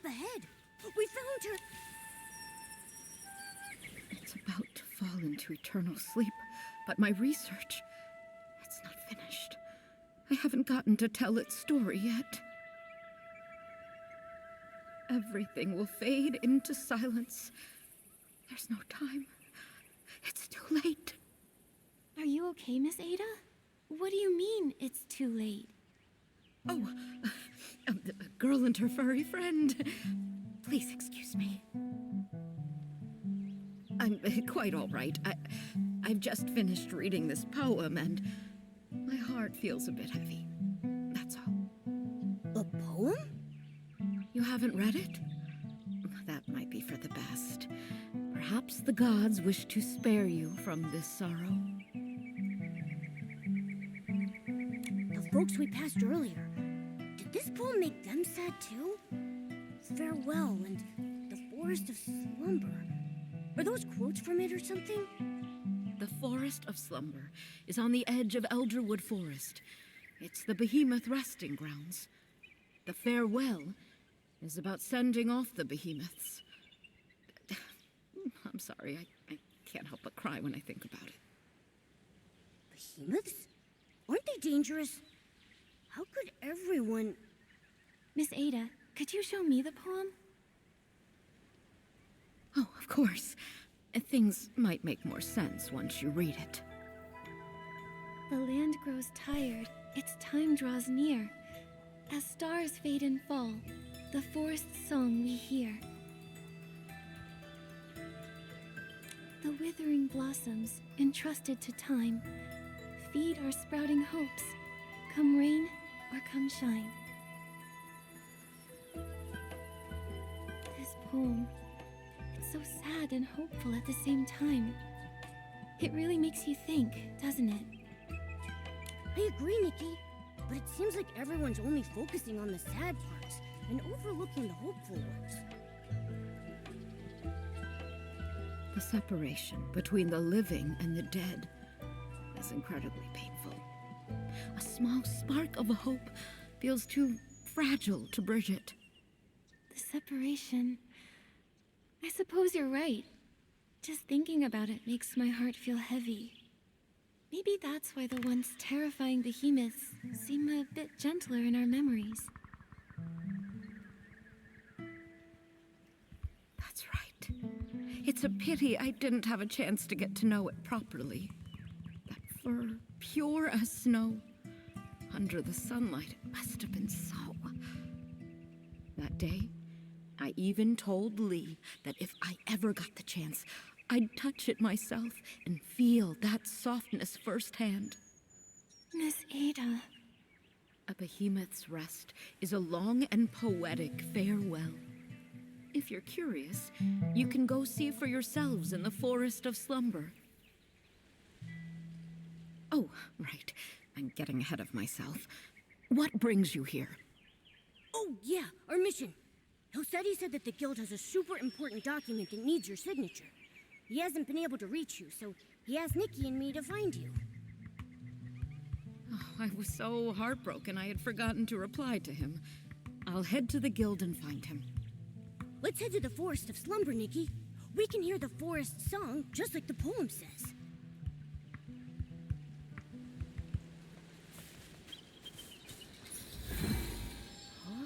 up ahead. We found her. It's about to fall into eternal sleep, but my research, it's not finished. I haven't gotten to tell its story yet. Everything will fade into silence. There's no time. It's too late. Are you okay, Miss Ada? What do you mean, it's too late? Oh, a girl and her furry friend. Please excuse me. I'm quite all right. I've just finished reading this poem and my heart feels a bit heavy. That's all. A poem? You haven't read it? That might be for the best. Perhaps the gods wish to spare you from this sorrow. The folks we passed earlier, did this poem make them sad too? Farewell and the Forest of Slumber. Are those quotes from it or something? The Forest of Slumber is on the edge of Elderwood Forest. It's the behemoth resting grounds. The farewell is about sending off the behemoths. I'm sorry, I can't help but cry when I think about it. Behemoths? Aren't they dangerous? How could everyone... Miss Ada, could you show me the poem? Oh, of course. Things might make more sense once you read it. The land grows tired, its time draws near. As stars fade and fall, the forest's song we hear. The withering blossoms, entrusted to time, feed our sprouting hopes, come rain or come shine. This poem, it's so sad and hopeful at the same time. It really makes you think, doesn't it? I agree, Nikki, but it seems like everyone's only focusing on the sad parts and overlooking the hopeful ones. The separation between the living and the dead is incredibly painful. A small spark of hope feels too fragile to bridge it. The separation... I suppose you're right. Just thinking about it makes my heart feel heavy. Maybe that's why the once terrifying behemoths seem a bit gentler in our memories. That's right. It's a pity I didn't have a chance to get to know it properly. That fur, pure as snow. Under the sunlight, it must have been so. That day, I even told Lee that if I ever got the chance, I'd touch it myself and feel that softness firsthand. Miss Ada... A behemoth's rest is a long and poetic farewell. If you're curious, you can go see for yourselves in the Forest of Slumber. Oh, right. I'm getting ahead of myself. What brings you here? Oh, yeah, our mission. Hilsetti said that the guild has a super important document that needs your signature. He hasn't been able to reach you, so he asked Nikki and me to find you. Oh, I was so heartbroken I had forgotten to reply to him. I'll head to the guild and find him. Let's head to the Forest of Slumber, Nikki. We can hear the forest song just like the poem says. Huh?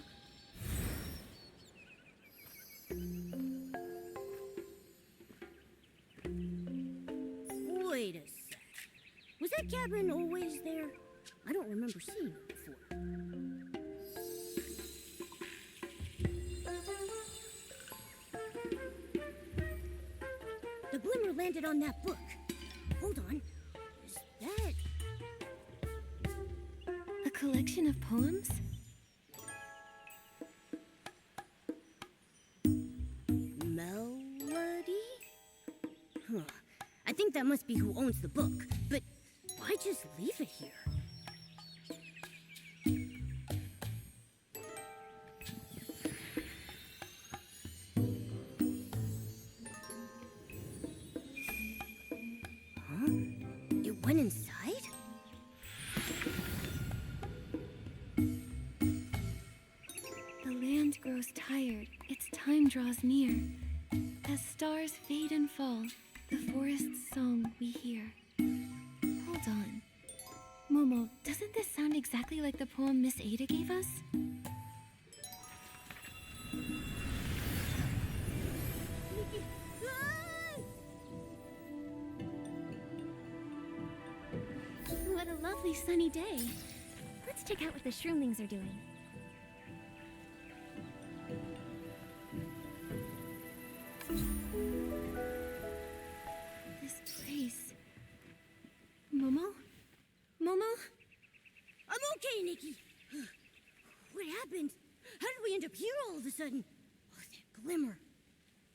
Wait a sec. Was that cabin always there? I don't remember seeing it before. The glimmer landed on that book. Hold on. Is that... A collection of poems? Melody? Huh. I think that must be who owns the book, but why just leave it here? Huh? It went inside? The land grows tired, draws near. As stars fade and fall, the forest's song we hear. Hold on. Momo, doesn't this sound exactly like the poem Miss Ada gave us? Nikki! Ah! What a lovely sunny day. Let's check out what the shroomlings are doing. This place... Momo? Momo? I'm okay, Nikki. What happened? How did we end up here all of a sudden? Oh, that glimmer.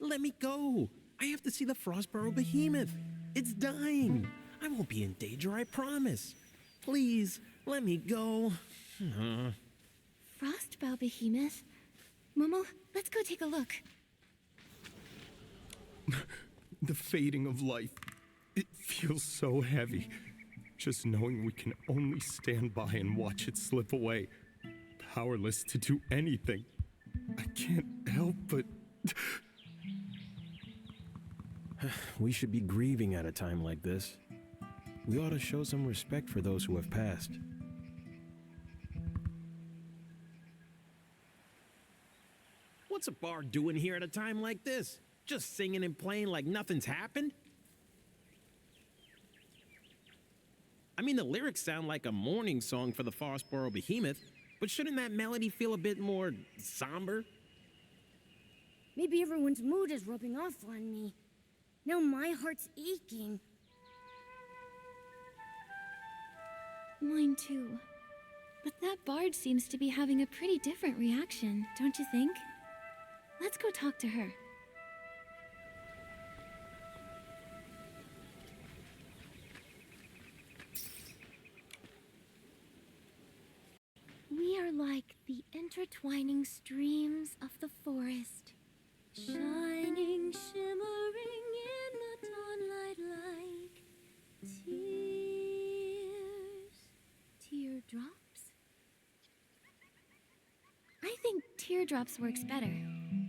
Let me go. I have to see the Frostborough behemoth. It's dying. I won't be in danger, I promise. Please, let me go. Frostbow behemoth? Momo, let's go take a look. The fading of life. It feels so heavy. Just knowing we can only stand by and watch it slip away. Powerless to do anything. I can't help but... We should be grieving at a time like this. We ought to show some respect for those who have passed. What's a bard doing here at a time like this? Just singing and playing like nothing's happened? I mean, the lyrics sound like a mourning song for the Frostborough behemoth, but shouldn't that melody feel a bit more somber? Maybe everyone's mood is rubbing off on me. Now my heart's aching. Mine too. But that bard seems to be having a pretty different reaction, don't you think? Let's go talk to her. We are like the intertwining streams of the forest, shining, shimmering in the dawnlight like tears. Teardrops? I think teardrops works better,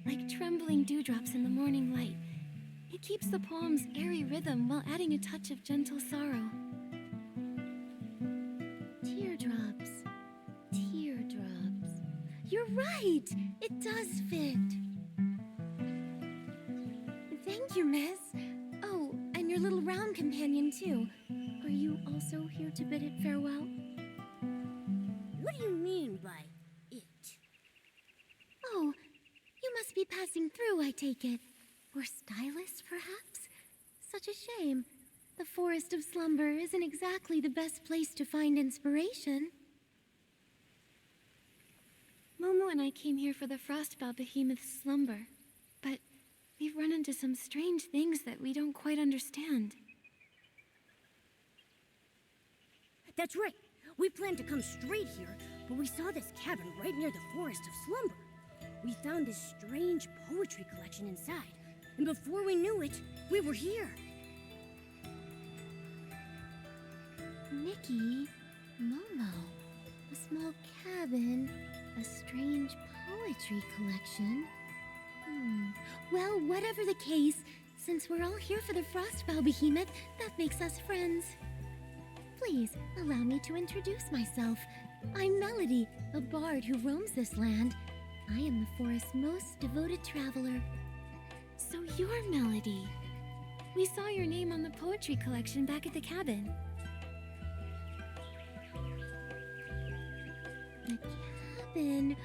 like trembling dewdrops in the morning light. It keeps the poem's airy rhythm while adding a touch of gentle sorrow. Teardrops. Teardrops. You're right! It does fit. Thank you, miss. Oh, and your little round companion, too. Are you also here to bid it farewell? What do you mean by it? Oh, you must be passing through, I take it. Or stylists, perhaps? Such a shame. The Forest of Slumber isn't exactly the best place to find inspiration. Momo and I came here for the Frostbow Behemoth's slumber, but we've run into some strange things that we don't quite understand. That's right. We planned to come straight here, but we saw this cabin right near the Forest of Slumber. We found this strange poetry collection inside, and before we knew it, we were here. Nikki, Momo, a small cabin, a strange poetry collection. Well, whatever the case, since we're all here for the Frostbow Behemoth, that makes us friends. Please, allow me to introduce myself. I'm Melody, a bard who roams this land. I am the forest's most devoted traveler. So you're Melody. We saw your name on the poetry collection back at the cabin. The cabin?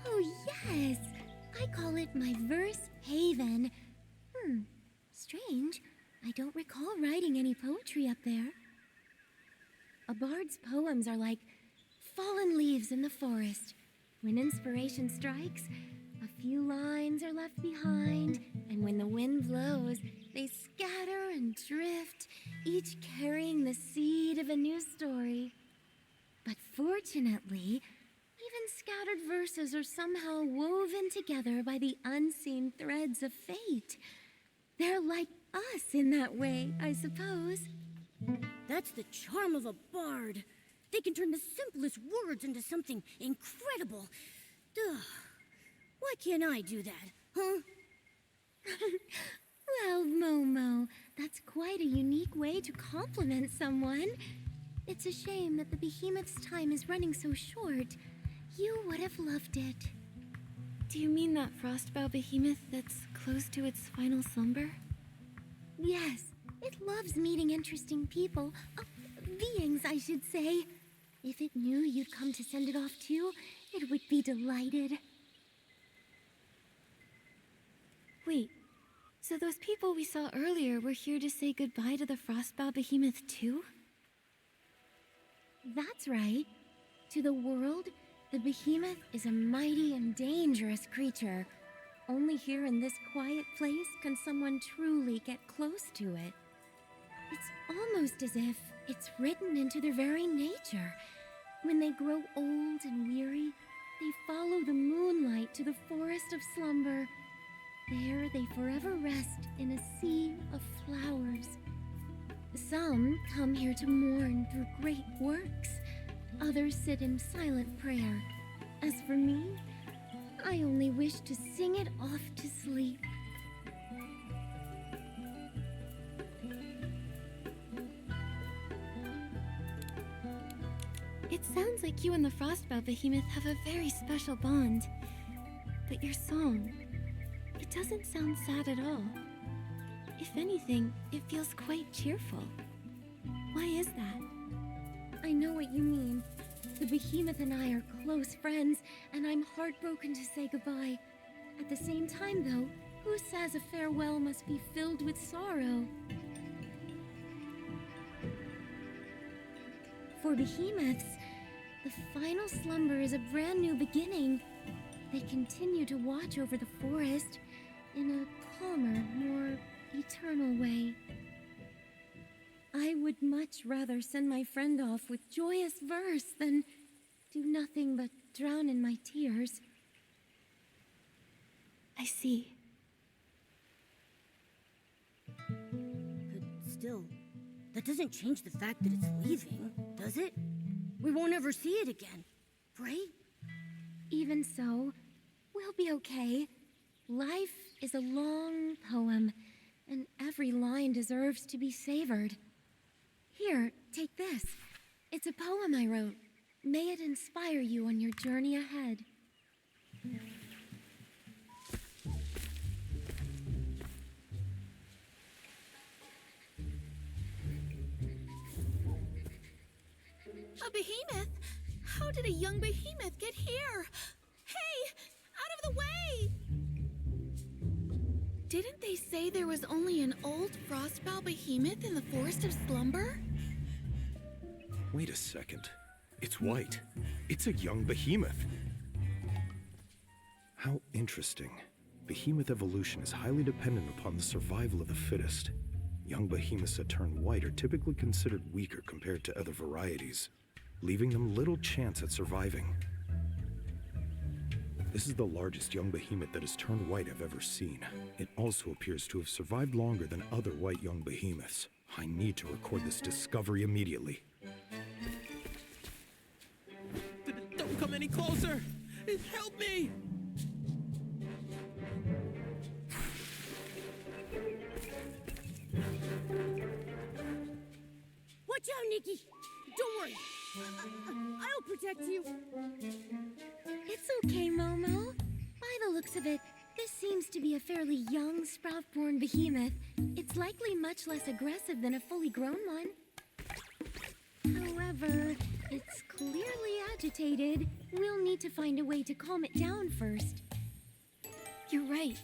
Oh, yes! I call it my verse haven. Strange. I don't recall writing any poetry up there. A bard's poems are like fallen leaves in the forest. When inspiration strikes, a few lines are left behind, and when the wind blows, they scatter and drift, each carrying the seed of a new story. But fortunately, even scattered verses are somehow woven together by the unseen threads of fate. They're like us in that way, I suppose. That's the charm of a bard. They can turn the simplest words into something incredible. Duh. Why can't I do that, huh? Well, Momo, that's quite a unique way to compliment someone. It's a shame that the behemoth's time is running so short. You would have loved it. Do you mean that frostbow behemoth that's close to its final slumber? Yes, it loves meeting interesting people. Beings, I should say. If it knew you'd come to send it off too, it would be delighted. Wait, so those people we saw earlier were here to say goodbye to the frostbow behemoth too? That's right. To the world, the behemoth is a mighty and dangerous creature. Only here in this quiet place can someone truly get close to it. It's almost as if it's written into their very nature. When they grow old and weary, they follow the moonlight to the forest of slumber. There they forever rest in a sea of flowers. Some come here to mourn through great works. Others sit in silent prayer. As for me, I only wish to sing it off to sleep. It sounds like you and the Frostbow Behemoth have a very special bond. But your song, it doesn't sound sad at all. If anything, it feels quite cheerful. Why is that? I know what you mean. The Behemoth and I are close friends, and I'm heartbroken to say goodbye. At the same time, though, who says a farewell must be filled with sorrow? For behemoths, the final slumber is a brand new beginning. They continue to watch over the forest in a calmer, more eternal way. I would much rather send my friend off with joyous verse than do nothing but drown in my tears. I see. But still, that doesn't change the fact that it's leaving, does it? We won't ever see it again, right? Even so, we'll be okay. Life is a long poem, and every line deserves to be savored. Here, take this. It's a poem I wrote. May it inspire you on your journey ahead. A behemoth? How did a young behemoth get here? Hey! Out of the way! Didn't they say there was only an old frostbow behemoth in the Forest of Slumber? Wait a second. It's white. It's a young behemoth. How interesting. Behemoth evolution is highly dependent upon the survival of the fittest. Young behemoths that turn white are typically considered weaker compared to other varieties, leaving them little chance at surviving. This is the largest young behemoth that has turned white I've ever seen. It also appears to have survived longer than other white young behemoths. I need to record this discovery immediately. Don't come any closer! Help me! Watch out, Nikki! Don't worry. I'll protect you. It's okay, Momo. By the looks of it, this seems to be a fairly young, sprout-born behemoth. It's likely much less aggressive than a fully grown one. However, it's clearly agitated. We'll need to find a way to calm it down first. You're right.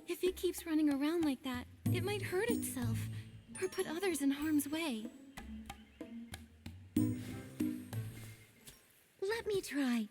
If it keeps running around like that, it might hurt itself, or put others in harm's way. Let me try.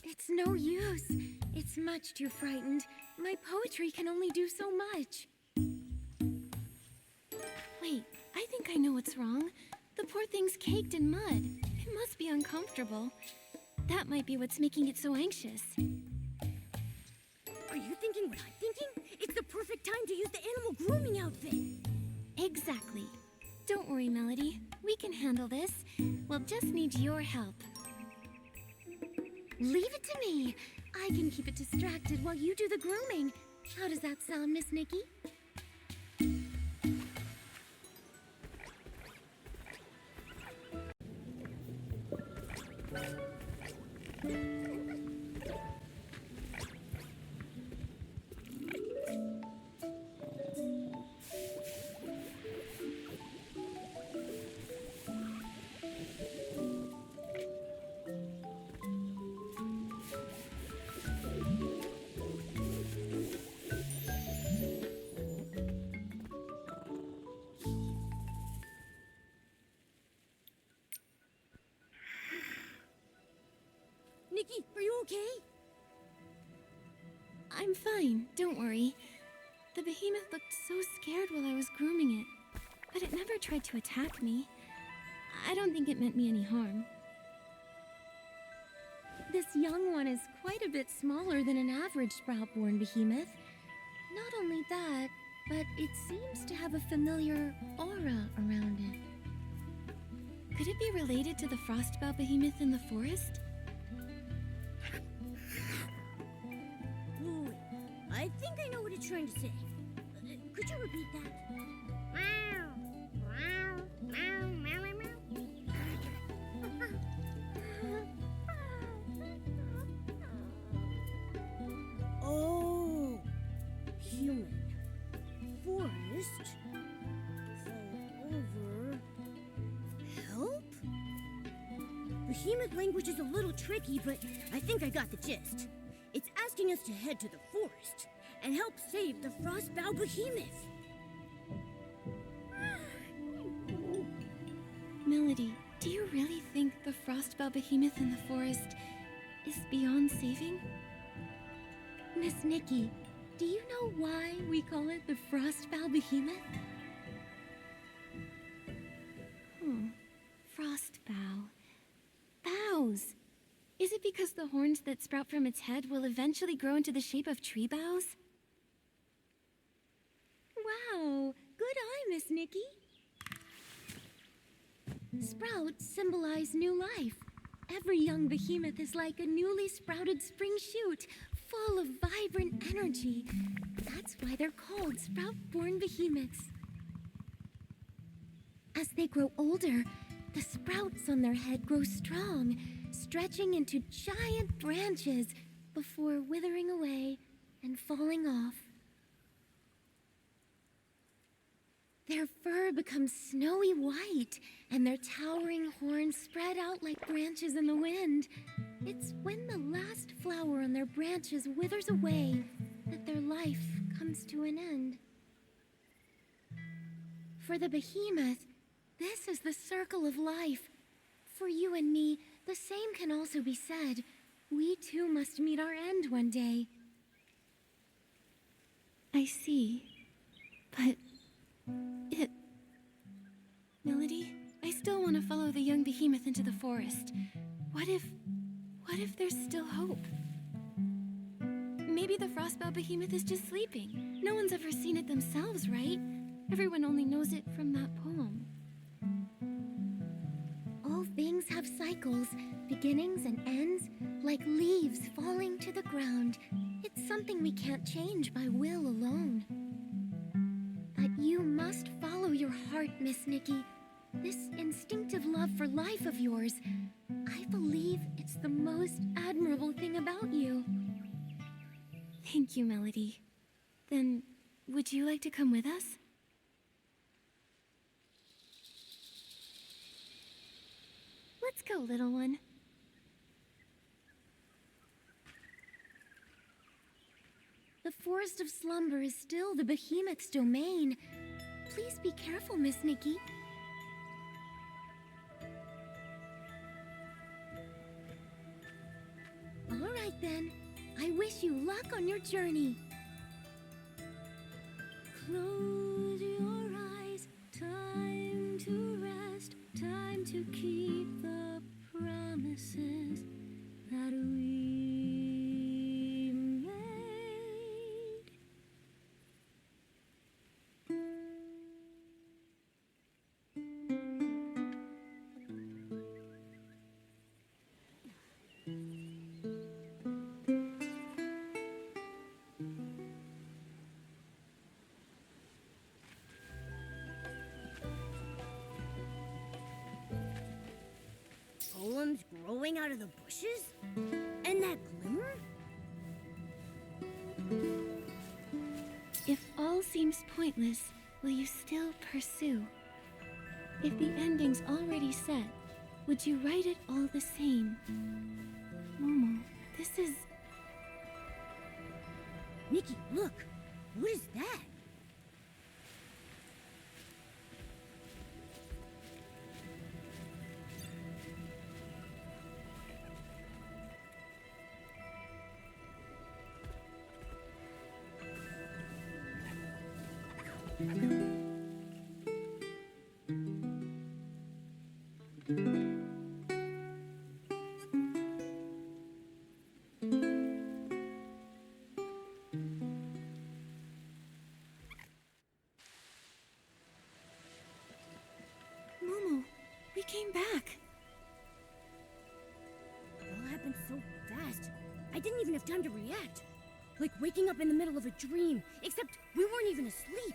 It's no use. It's much too frightened. My poetry can only do so much. Wait, I think I know what's wrong. The poor thing's caked in mud. It must be uncomfortable. That might be what's making it so anxious. Are you thinking what I'm thinking? It's the perfect time to use the animal grooming outfit. Exactly. Don't worry, Melody. We can handle this. We'll just need your help. Leave it to me. I can keep it distracted while you do the grooming. How does that sound, Miss Nikki? Nikki, are you okay? I'm fine, don't worry. The behemoth looked so scared while I was grooming it, but it never tried to attack me. I don't think it meant me any harm. This young one is quite a bit smaller than an average sprout-born behemoth. Not only that, but it seems to have a familiar aura around it. Could it be related to the frostbow behemoth in the forest? Wait, I think I know what it's trying to say. Could you repeat that? Oh, human. Forest. Fall over. Help? Behemoth language is a little tricky, but I think I got the gist. It's asking us to head to the forest and help save the frostbow behemoth. Melody, do you really think the frostbow behemoth in the forest is beyond saving? Miss Nikki, do you know why we call it the frostbow behemoth? Frostbow. Boughs. Is it because the horns that sprout from its head will eventually grow into the shape of tree boughs? Wow, good eye, Miss Nikki. Sprouts symbolize new life. Every young behemoth is like a newly sprouted spring shoot, full of vibrant energy. That's why they're called sprout-born behemoths. As they grow older, the sprouts on their head grow strong, stretching into giant branches before withering away and falling off. Their fur becomes snowy white, and their towering horns spread out like branches in the wind. It's when the last flower on their branches withers away that their life comes to an end. For the behemoth, this is the circle of life. For you and me, the same can also be said. We too must meet our end one day. I see. But Melody, I still want to follow the young behemoth into the forest. What if there's still hope? Maybe the frostbow behemoth is just sleeping. No one's ever seen it themselves, right? Everyone only knows it from that poem. All things have cycles, beginnings and ends, like leaves falling to the ground. It's something we can't change by will alone. But you must follow your heart, Miss Nikki. This instinctive love for life of yours, I believe it's the most admirable thing about you. Thank you, Melody. Then, would you like to come with us? Let's go, little one. The Forest of Slumber is still the behemoth's domain. Please be careful, Miss Nikki. All right, then. I wish you luck on your journey. Close your eyes. Time to rest. Time to keep the promises that we made. coming out of the bushes? And that glimmer? If all seems pointless, will you still pursue? If the ending's already set, would you write it all the same? Momo, this is... Nikki, look! What is that? Momo, we came back. It all happened so fast. I didn't even have time to react. Like waking up in the middle of a dream, except we weren't even asleep.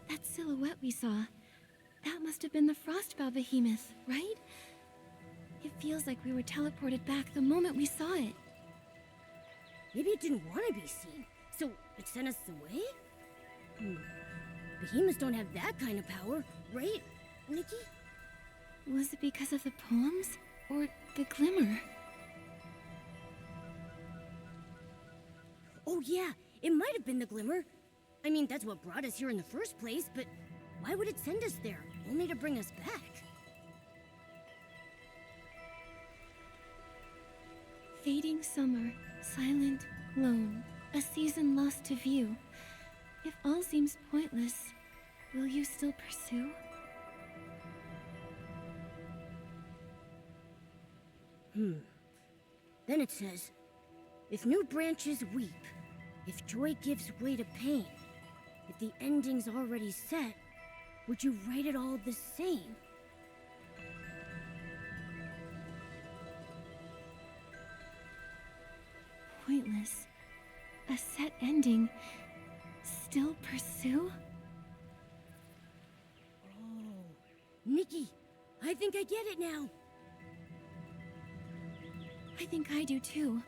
That silhouette we saw, that must have been the Frostbow behemoth, right? It feels like we were teleported back the moment we saw it. Maybe it didn't want to be seen, so it sent us away? Behemoths don't have that kind of power, right, Nikki? Was it because of the poems? Or the glimmer? Oh yeah, it might have been the glimmer. I mean, that's what brought us here in the first place, but why would it send us there, only to bring us back? Fading summer, silent, lone, a season lost to view. If all seems pointless, will you still pursue? Then it says, if new branches weep, if joy gives way to pain, if the ending's already set, would you write it all the same? Pointless. A set ending. Still pursue? Oh, Nikki, I think I get it now. I think I do too.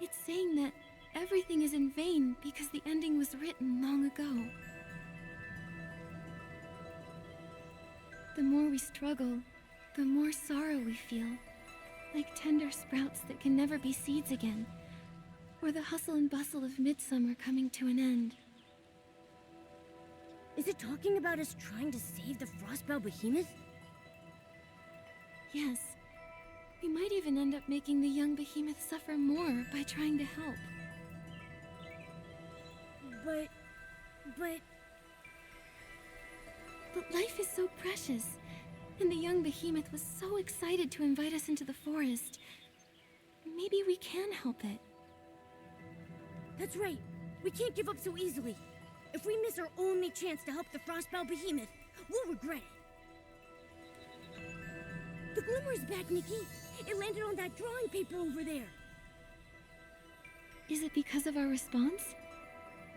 It's saying that everything is in vain because the ending was written long ago. The more we struggle, the more sorrow we feel. Like tender sprouts that can never be seeds again. Or the hustle and bustle of midsummer coming to an end. Is it talking about us trying to save the Frostbow behemoth? Yes. We might even end up making the young behemoth suffer more by trying to help. But... But life is so precious, and the young behemoth was so excited to invite us into the forest. Maybe we can help it. That's right. We can't give up so easily. If we miss our only chance to help the Frostbow behemoth, we'll regret it. The glimmer's back, Nikki. It landed on that drawing paper over there. Is it because of our response?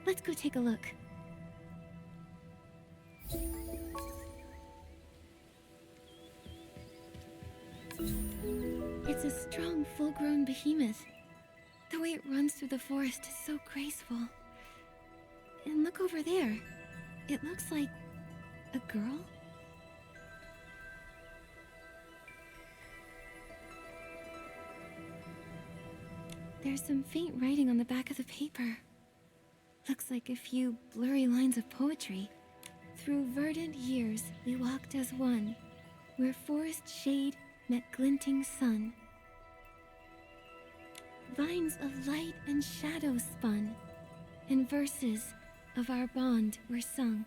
Let's go take a look. It's a strong, full-grown behemoth. The way it runs through the forest is so graceful. And look over there. It looks like a girl? There's some faint writing on the back of the paper. Looks like a few blurry lines of poetry. Through verdant years we walked as one, where forest shade met glinting sun. Vines of light and shadow spun, and verses of our bond were sung.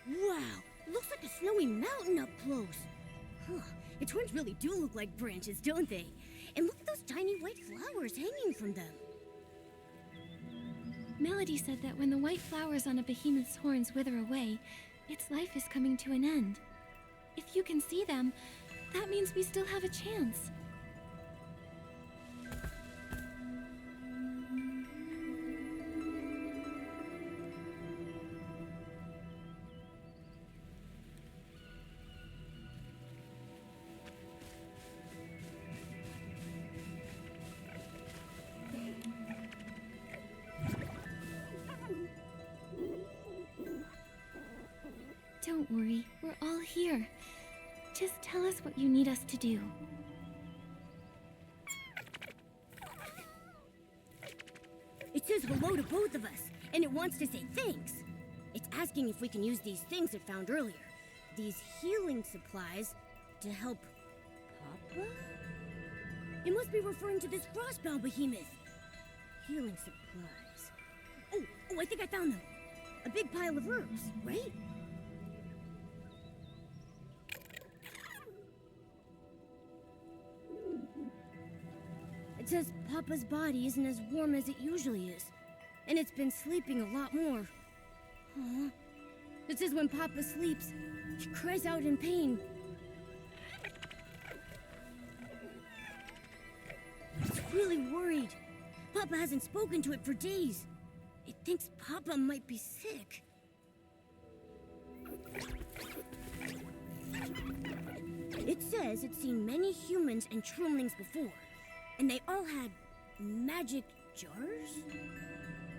Wow, looks like a snowy mountain up close. Huh. Its horns really do look like branches, don't they? And look at those tiny white flowers hanging from them. Melody said that when the white flowers on a behemoth's horns wither away, its life is coming to an end. If you can see them, that means we still have a chance. Don't worry, we're all here. Just tell us what you need us to do. It says hello to both of us, and it wants to say thanks. It's asking if we can use these things it found earlier. These healing supplies to help Papa? It must be referring to this frostbound behemoth. Healing supplies. Oh, I think I found them. A big pile of herbs, right? It says Papa's body isn't as warm as it usually is, and it's been sleeping a lot more. Aw. It says when Papa sleeps, he cries out in pain. It's really worried. Papa hasn't spoken to it for days. It thinks Papa might be sick. It says it's seen many humans and trumlings before, and they all had magic jars?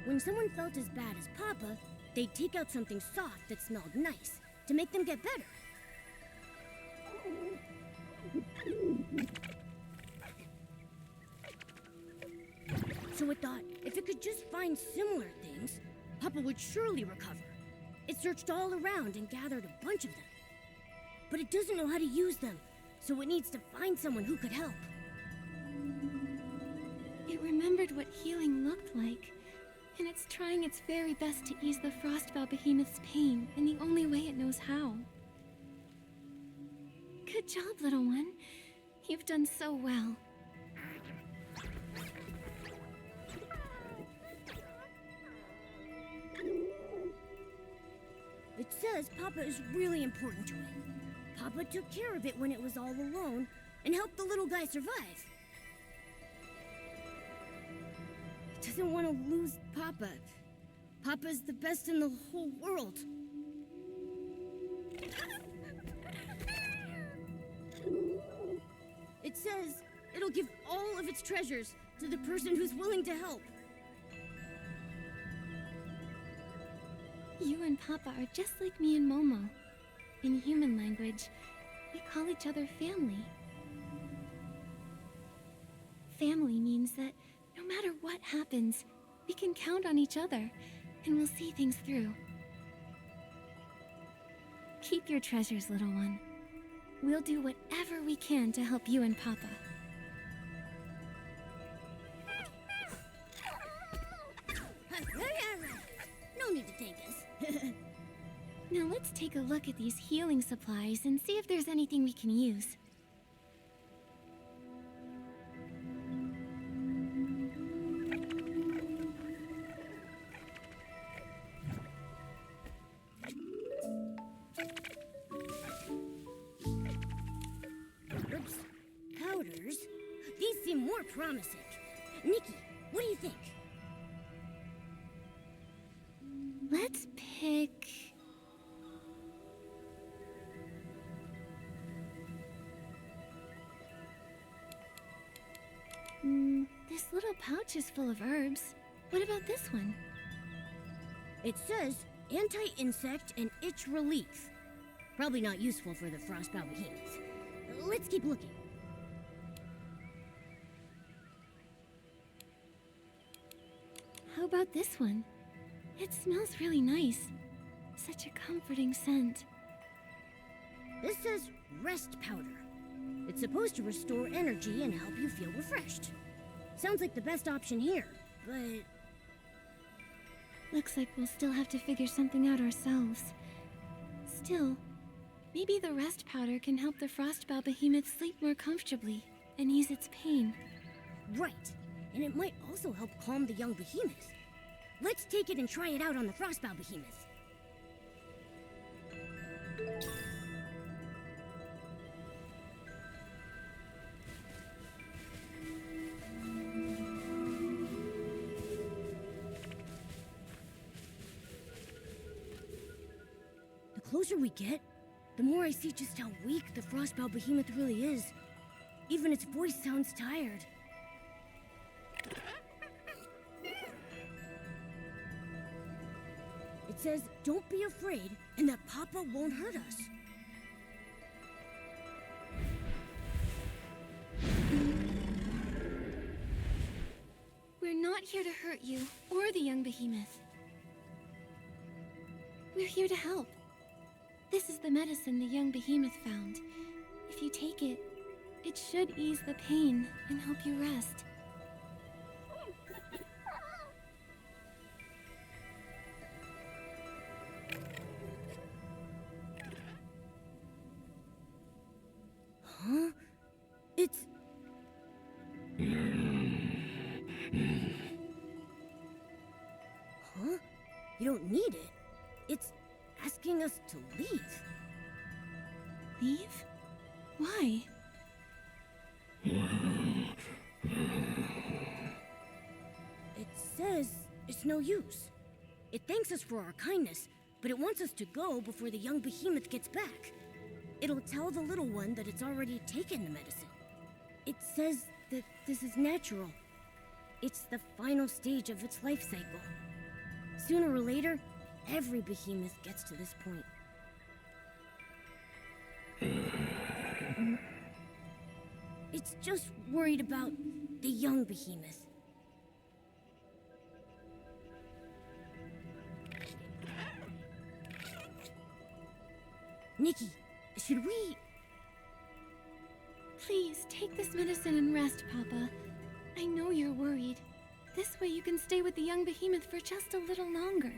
When someone felt as bad as Papa, they'd take out something soft that smelled nice to make them get better. So it thought if it could just find similar things, Papa would surely recover. It searched all around and gathered a bunch of them. But it doesn't know how to use them, so it needs to find someone who could help. It remembered what healing looked like, and it's trying its very best to ease the Frostbow Behemoth's pain in the only way it knows how. Good job, little one. You've done so well. It says Papa is really important to it. Papa took care of it when it was all alone and helped the little guy survive. It doesn't want to lose Papa. Papa's the best in the whole world. It says it'll give all of its treasures to the person who's willing to help. You and Papa are just like me and Momo. In human language, we call each other family. Family means that no matter what happens, we can count on each other, and we'll see things through. Keep your treasures, little one. We'll do whatever we can to help you and Papa. No need to thank us. Now let's take a look at these healing supplies and see if there's anything we can use. Herbs, powders. These seem more promising. Nikki, what do you think? Let's pick... this little pouch is full of herbs. What about this one? It says anti-insect and itch relief. Probably not useful for the frostbow behemoth. Let's keep looking. How about this one? It smells really nice. Such a comforting scent. This says rest powder. It's supposed to restore energy and help you feel refreshed. Sounds like the best option here, but... Looks like we'll still have to figure something out ourselves. Still, Maybe the rest powder can help the Frostbow behemoth sleep more comfortably and ease its pain. Right. And it might also help calm the young behemoth. Let's take it and try it out on the Frostbow behemoth. The closer we get, the more I see just how weak the Frostbow behemoth really is. Even its voice sounds tired. It says, don't be afraid, and that Papa won't hurt us. We're not here to hurt you or the young behemoth. We're here to help. This is the medicine the young behemoth found. If you take it, it should ease the pain and help you rest. Huh? It's... Huh? You don't need it. It's asking us to leave. Leave? Why? It says it's no use. It thanks us for our kindness, but it wants us to go before the young behemoth gets back. It'll tell the little one that it's already taken the medicine. It says that this is natural. It's the final stage of its life cycle. Sooner or later, every behemoth gets to this point. It's just worried about the young behemoth. Nikki, should we... Please, take this medicine and rest, Papa. I know you're worried. This way you can stay with the young behemoth for just a little longer.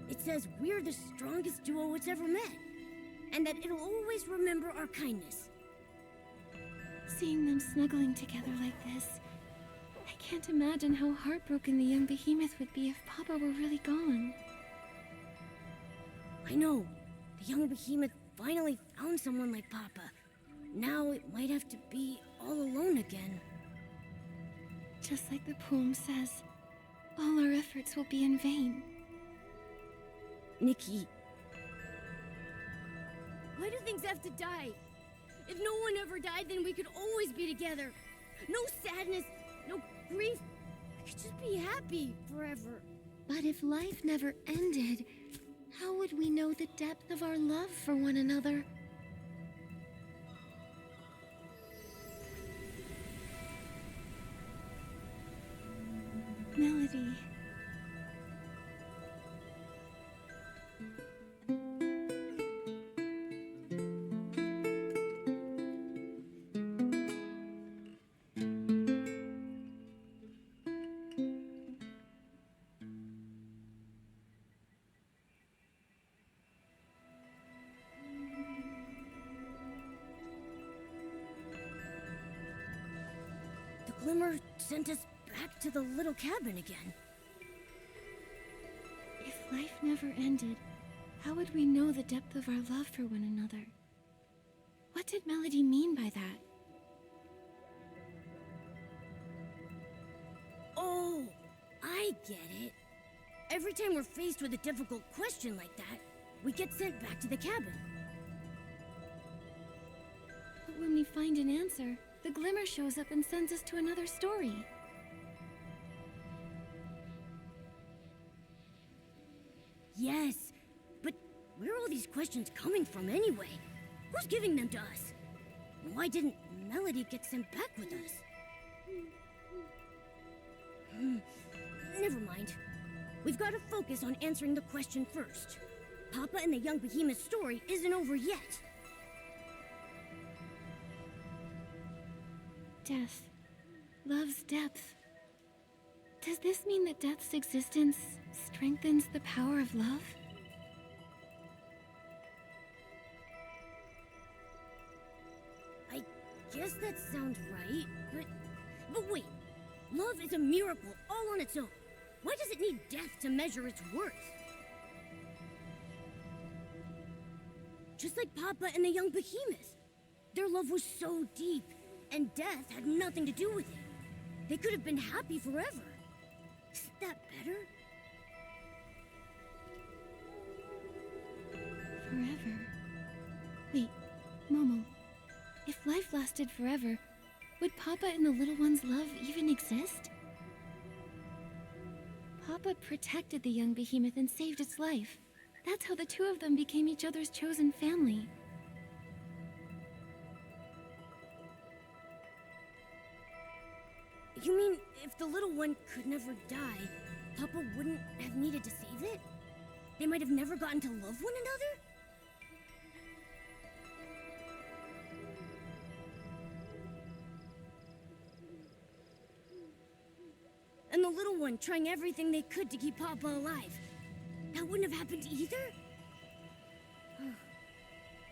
It says we're the strongest duo it's ever met, and that it'll always remember our kindness. Seeing them snuggling together like this, I can't imagine how heartbroken the young behemoth would be if Papa were really gone. I know. The young behemoth finally found someone like Papa. Now it might have to be all alone again. Just like the poem says, all our efforts will be in vain. Nikki. Why do things have to die? If no one ever died, then we could always be together. No sadness, no grief. We could just be happy forever. But if life never ended, how would we know the depth of our love for one another? Melody. The glimmer sent us back to the little cabin again. If life never ended, how would we know the depth of our love for one another? What did Melody mean by that? Oh, I get it. Every time we're faced with a difficult question like that, we get sent back to the cabin. But when we find an answer, the glimmer shows up and sends us to another story. Yes, but where are all these questions coming from anyway? Who's giving them to us? And why didn't Melody get sent back with us? Never mind. We've got to focus on answering the question first. Papa and the young behemoth story isn't over yet. Death. Love's depth. Does this mean that death's existence strengthens the power of love? I guess that sounds right, but wait. Love is a miracle all on its own. Why does it need death to measure its worth? Just like Papa and the young behemoth. Their love was so deep, and death had nothing to do with it. They could have been happy forever. Isn't that better? Forever. Wait, Momo. If life lasted forever, would Papa and the little one's love even exist? Papa protected the young behemoth and saved its life. That's how the two of them became each other's chosen family. You mean if the little one could never die, Papa wouldn't have needed to save it? They might have never gotten to love one another? And the little one trying everything they could to keep Papa alive. That wouldn't have happened either?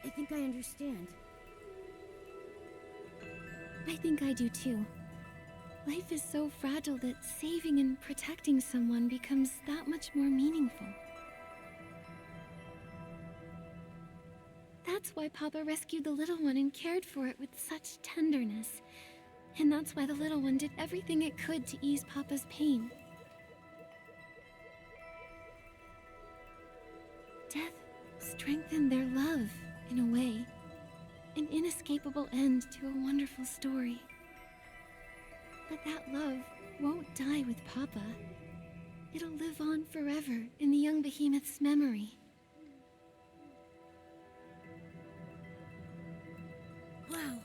I think I understand. I think I do too. Life is so fragile that saving and protecting someone becomes that much more meaningful. That's why Papa rescued the little one and cared for it with such tenderness. And that's why the little one did everything it could to ease Papa's pain. Death strengthened their love, in a way. An inescapable end to a wonderful story. But that love won't die with Papa. It'll live on forever in the young behemoth's memory. Wow,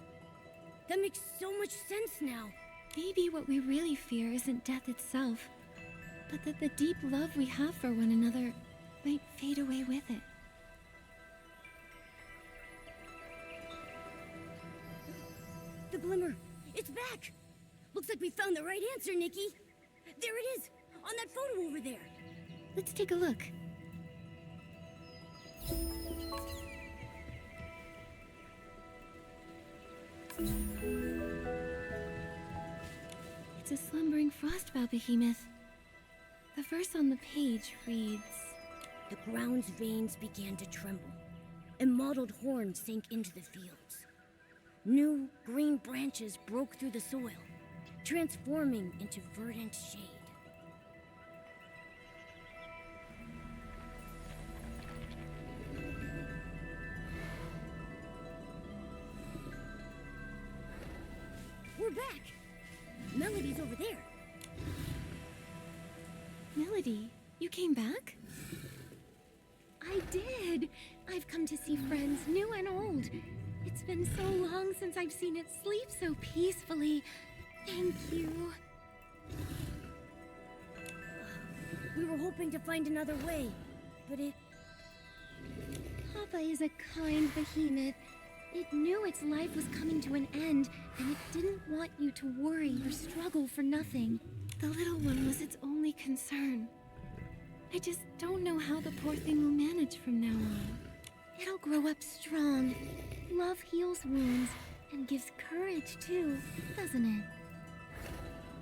that makes so much sense now. Maybe what we really fear isn't death itself, but that the deep love we have for one another might fade away with it. The glimmer, it's back! Looks like we found the right answer, Nikki. There it is, on that photo over there. Let's take a look. It's a slumbering frostbow behemoth. The verse on the page reads, The ground's veins began to tremble, and mottled horns sank into the fields. New, green branches broke through the soil, transforming into verdant shade. We're back! Melody's over there. Melody, you came back? I did! I've come to see friends, new and old. It's been so long since I've seen it sleep so peacefully. Thank you. We were hoping to find another way, but it... Papa is a kind behemoth. It knew its life was coming to an end, and it didn't want you to worry or struggle for nothing. The little one was its only concern. I just don't know how the poor thing will manage from now on. It'll grow up strong. Love heals wounds, and gives courage too, doesn't it?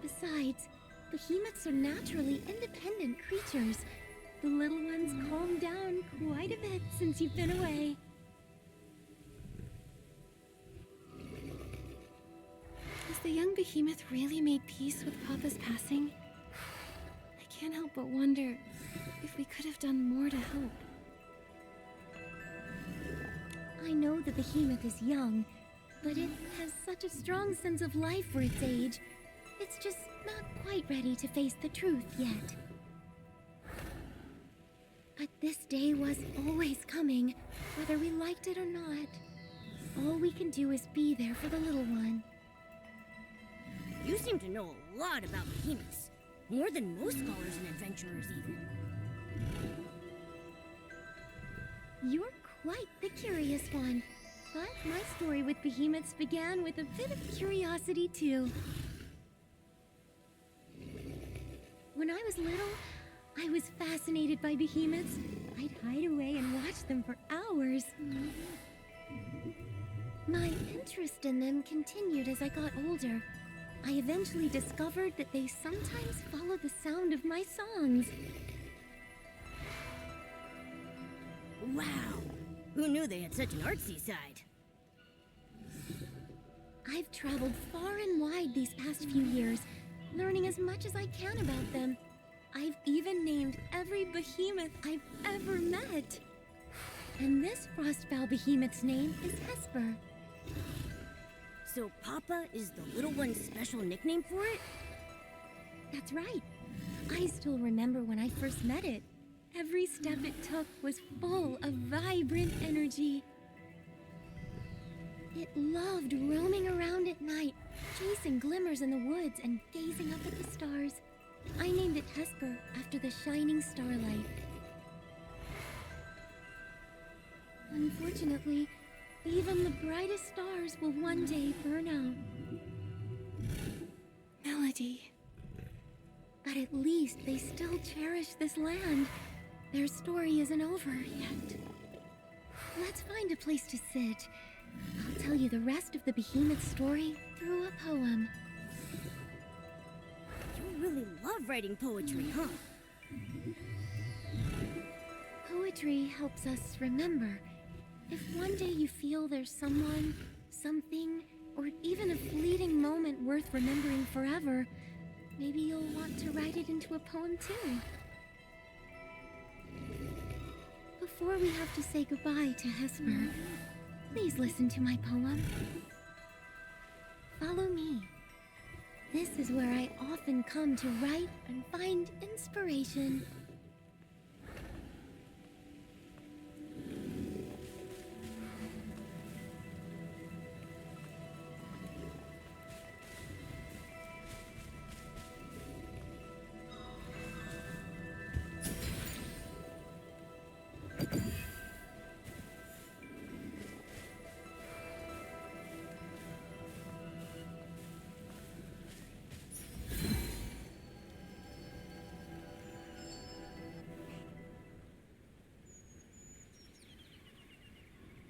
Besides, behemoths are naturally independent creatures. The little one's calmed down quite a bit since you've been away. Has the young behemoth really made peace with Papa's passing? I can't help but wonder if we could have done more to help. I know the behemoth is young, but it has such a strong sense of life for its age. It's just not quite ready to face the truth yet. But this day was always coming, whether we liked it or not. All we can do is be there for the little one. You seem to know a lot about behemoths. More than most scholars and adventurers, even. You're quite the curious one. But my story with behemoths began with a bit of curiosity, too. When I was little, I was fascinated by behemoths. I'd hide away and watch them for hours. My interest in them continued as I got older. I eventually discovered that they sometimes follow the sound of my songs. Wow! Who knew they had such an artsy side? I've traveled far and wide these past few years, learning as much as I can about them. I've even named every behemoth I've ever met. And this Frostbow behemoth's name is Hesper. So Papa is the little one's special nickname for it? That's right. I still remember when I first met it. Every step it took was full of vibrant energy. It loved roaming around at night, chasing glimmers in the woods and gazing up at the stars. I named it Hesper after the shining starlight. Unfortunately, even the brightest stars will one day burn out. Melody. But at least they still cherish this land. Their story isn't over yet. Let's find a place to sit. I'll tell you the rest of the behemoth story through a poem. You really love writing poetry, huh? Poetry helps us remember. If one day you feel there's someone, something, or even a fleeting moment worth remembering forever, maybe you'll want to write it into a poem too. Before we have to say goodbye to Hesper, please listen to my poem. Follow me. This is where I often come to write and find inspiration.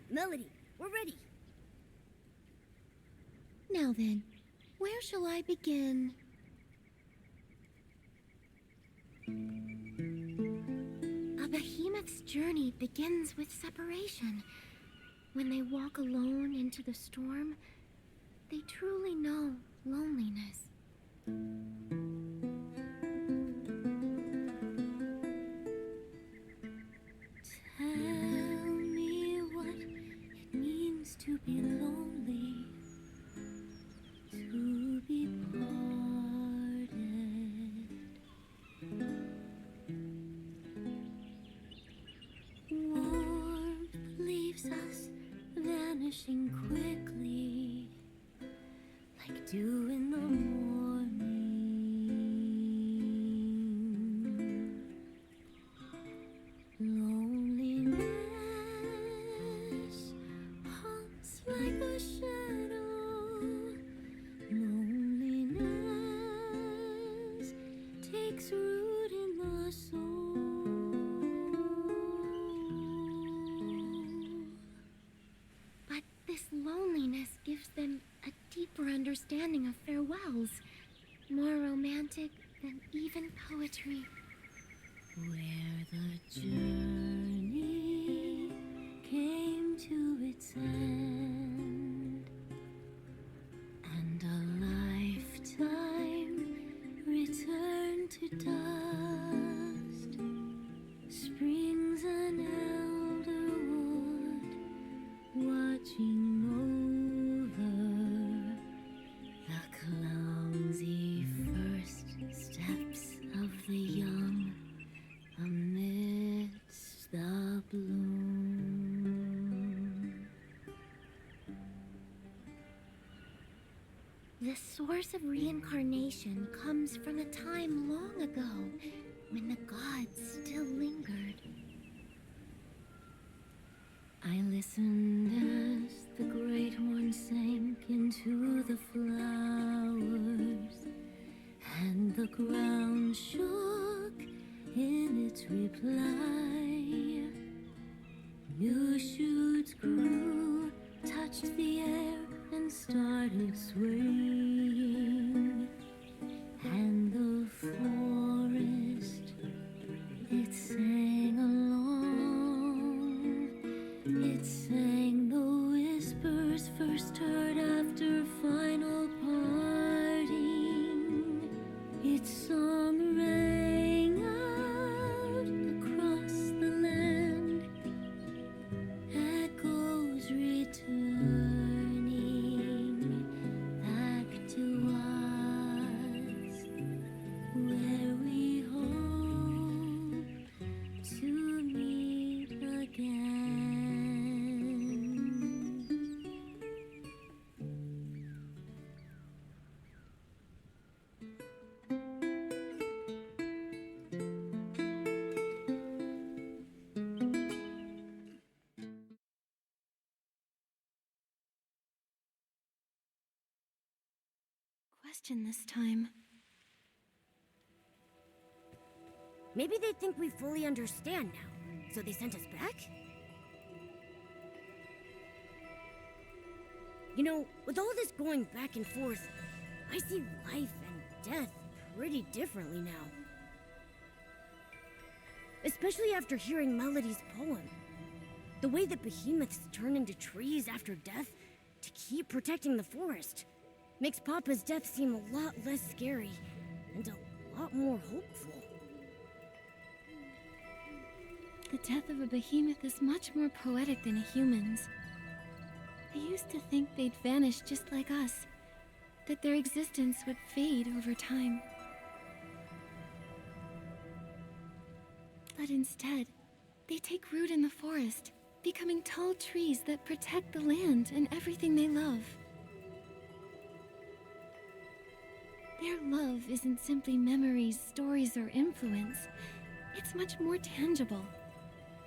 Melody, we're ready. Now then, where shall I begin? A behemoth's journey begins with separation. When they walk alone into the storm, they truly know loneliness. Tell me what it means to be lonely, to be parted. Warmth leaves us vanishing quickly, like dew in the morning. Loneliness haunts like a shadow. Loneliness takes root in the soul. But this loneliness gives them a deeper understanding of farewells, more romantic than even poetry. Where the journey came to its end, and a lifetime returned to dust, springs an elder wood, watching over the clumsy first steps of the young amidst the bloom. The source of reincarnation comes from a time long ago when the gods still lingered. I listened as birds reply. New shoots grew, touched the air, and started swaying. And the forest, it sang along. It sang the whispers first heard after final parting. Its song rang out across the land, echoes returning back to us, where we hope to meet again. Question this time. Maybe they think we fully understand now, so they sent us back? You know, with all this going back and forth, I see life and death pretty differently now. Especially after hearing Melody's poem. The way that behemoths turn into trees after death to keep protecting the forest makes Papa's death seem a lot less scary and a lot more hopeful. The death of a behemoth is much more poetic than a human's. I used to think they'd vanish just like us, that their existence would fade over time. But instead, they take root in the forest, becoming tall trees that protect the land and everything they love. Their love isn't simply memories, stories, or influence. It's much more tangible.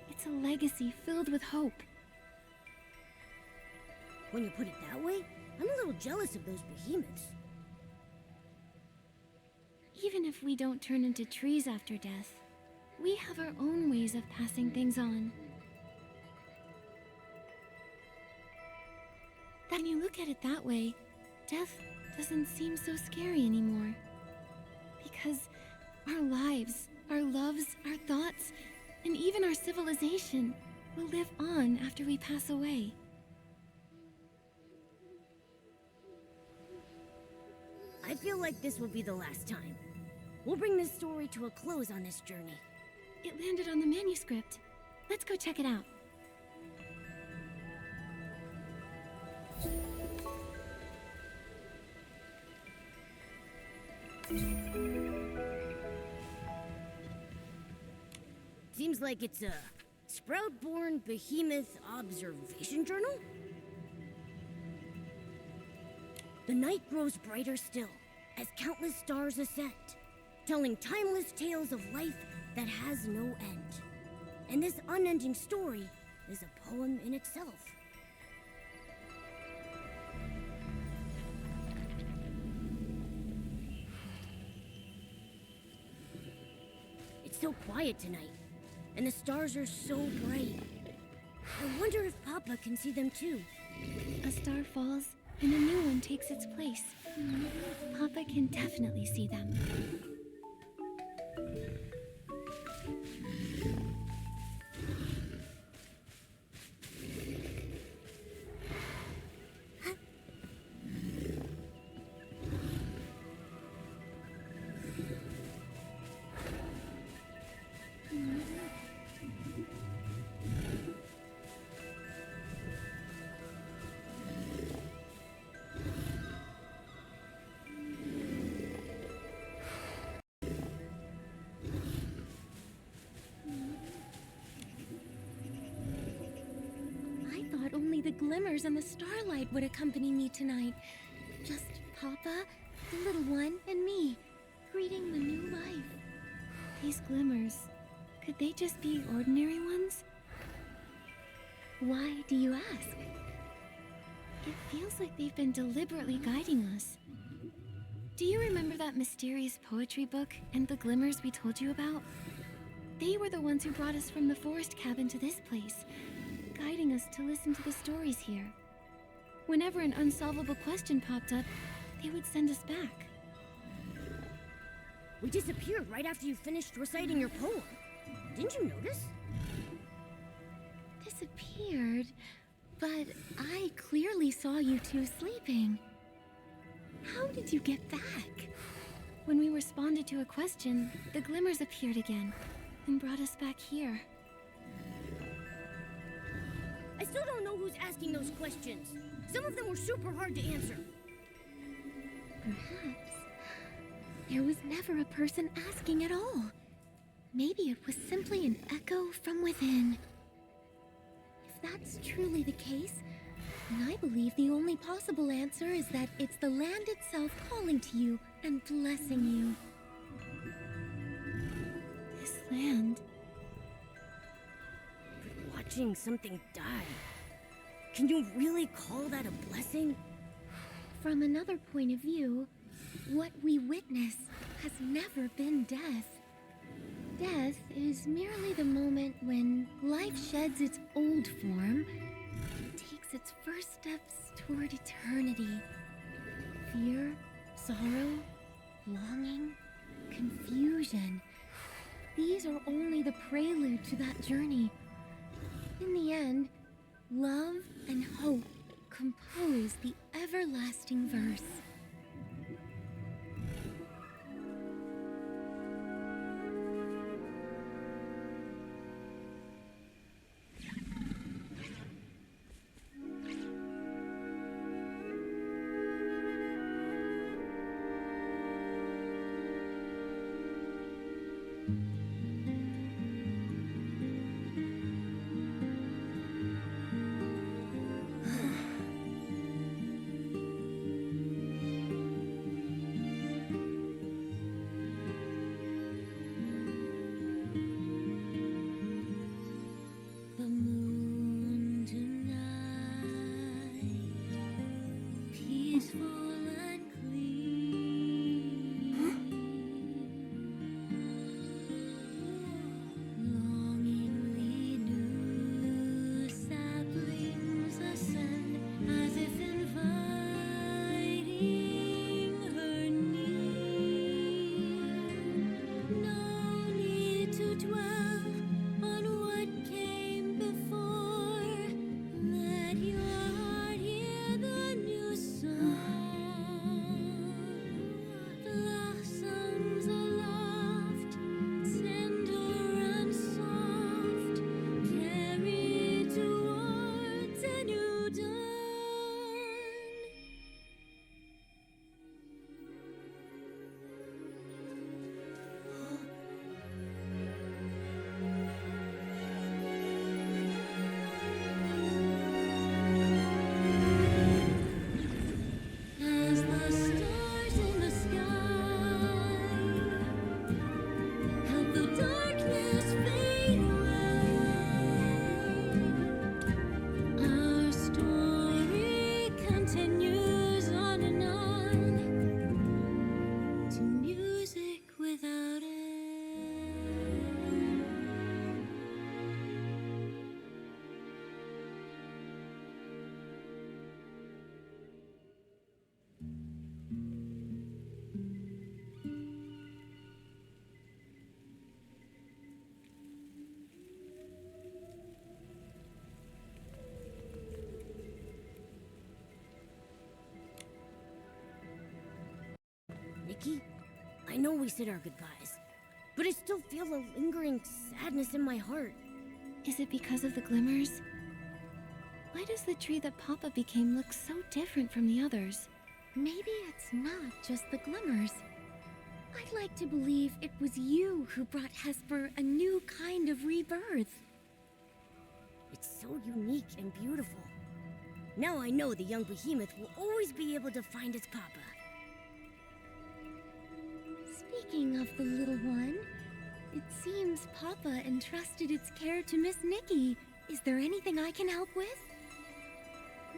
It's a legacy filled with hope. When you put it that way, I'm a little jealous of those behemoths. Even if we don't turn into trees after death, we have our own ways of passing things on. When you look at it that way, death doesn't seem so scary anymore. Because our lives, our loves, our thoughts, and even our civilization will live on after we pass away. I feel like this will be the last time. We'll bring this story to a close on this journey. It landed on the manuscript. Let's go check it out. Seems like it's a Sprout-born Behemoth Observation Journal? The night grows brighter still, as countless stars ascend, telling timeless tales of life that has no end. And this unending story is a poem in itself. It's so quiet tonight, and the stars are so bright. I wonder if Papa can see them too. A star falls, and a new one takes its place. Papa can definitely see them. Only the glimmers and the starlight would accompany me tonight. Just Papa, the little one, and me, greeting the new life. These glimmers, could they just be ordinary ones? Why do you ask? It feels like they've been deliberately guiding us. Do you remember that mysterious poetry book and the glimmers we told you about? They were the ones who brought us from the forest cabin to this place, guiding us to listen to the stories here. Whenever an unsolvable question popped up, they would send us back. We disappeared right after you finished reciting your poem. Didn't you notice? Disappeared, but I clearly saw you two sleeping. How did you get back? When we responded to a question, the glimmers appeared again and brought us back here. I still don't know who's asking those questions. Some of them were super hard to answer. Perhaps there was never a person asking at all. Maybe it was simply an echo from within. If that's truly the case, then I believe the only possible answer is that it's the land itself calling to you and blessing you. This land. Watching something die. Can you really call that a blessing? From another point of view, what we witness has never been death. Death is merely the moment when life sheds its old form and takes its first steps toward eternity. Fear, sorrow, longing, confusion. These are only the prelude to that journey. In the end, love and hope compose the everlasting verse. The moon tonight, peaceful and clear. Longingly new saplings ascend, as if inviting her near. No need to dwell on what came before. Let your heart hear the new song. Blossoms aloft, tender and soft, carried towards a new dawn. As the stars in the sky help the darkness fade away, our story continues on and on to music without end. Nikki, I know we said our goodbyes, but I still feel a lingering sadness in my heart. Is it because of the glimmers? Why does the tree that Papa became look so different from the others? Maybe it's not just the glimmers. I'd like to believe it was you who brought Hesper a new kind of rebirth. It's so unique and beautiful. Now I know the young behemoth will always be able to find its papa. Speaking of the little one, it seems Papa entrusted its care to Miss Nikki. Is there anything I can help with?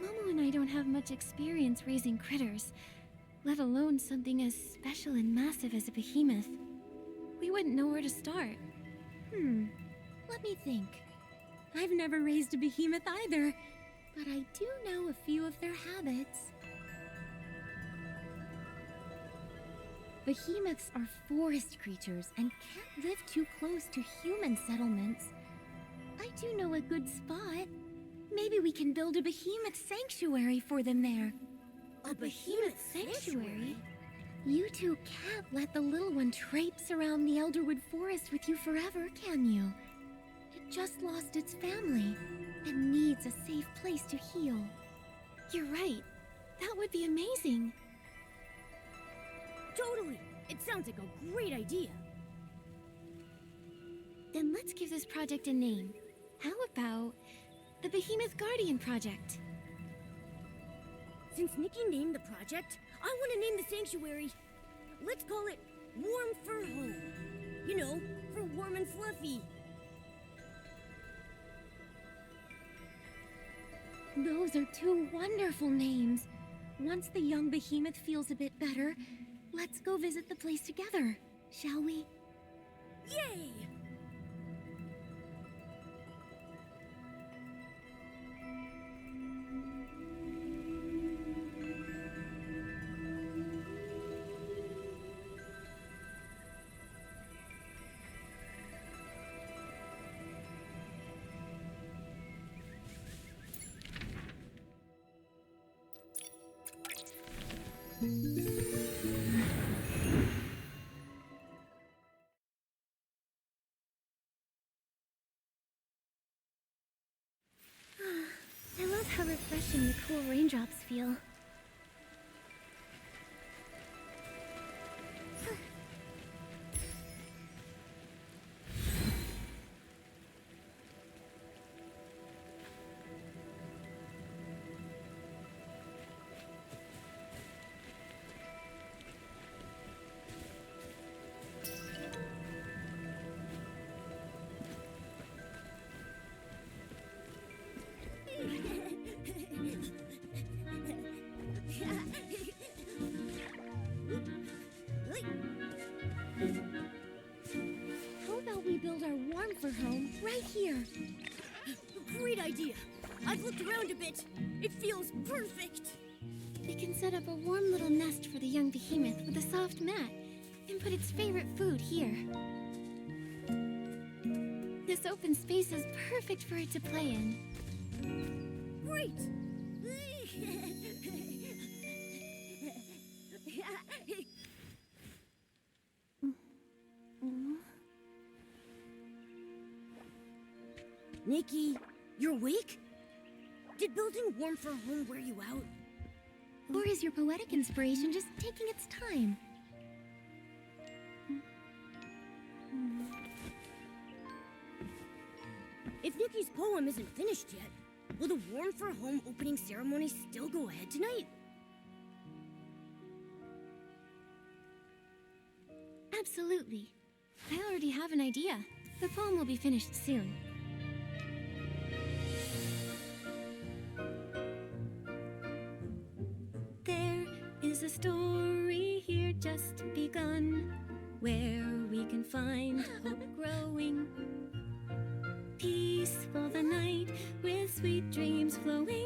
Momo and I don't have much experience raising critters, let alone something as special and massive as a behemoth. We wouldn't know where to start. Let me think. I've never raised a behemoth either, but I do know a few of their habits. Behemoths are forest creatures and can't live too close to human settlements. I do know a good spot. Maybe we can build a behemoth sanctuary for them there. A behemoth sanctuary? You two can't let the little one traipse around the Elderwood Forest with you forever, can you? It just lost its family and needs a safe place to heal. You're right. That would be amazing. Totally! It sounds like a great idea. Then let's give this project a name. How about the Behemoth Guardian Project? Since Nikki named the project, I want to name the sanctuary. Let's call it Warm Fur Home. You know, for warm and fluffy. Those are two wonderful names. Once the young behemoth feels a bit better, let's go visit the place together, shall we? Yay! I love how refreshing the cool raindrops feel. How about we build our Warmfur home right here? Great idea! I've looked around a bit. It feels perfect! We can set up a warm little nest for the young behemoth with a soft mat and put its favorite food here. This open space is perfect for it to play in. Great! Nikki, you're awake? Did building Warmfur home wear you out? Or is your poetic inspiration just taking its time? If Nikki's poem isn't finished yet, will the Warmfur home opening ceremony still go ahead tonight? Absolutely. I already have an idea. The poem will be finished soon. There is a story here just begun, where we can find hope growing. Peaceful the night, with sweet dreams flowing.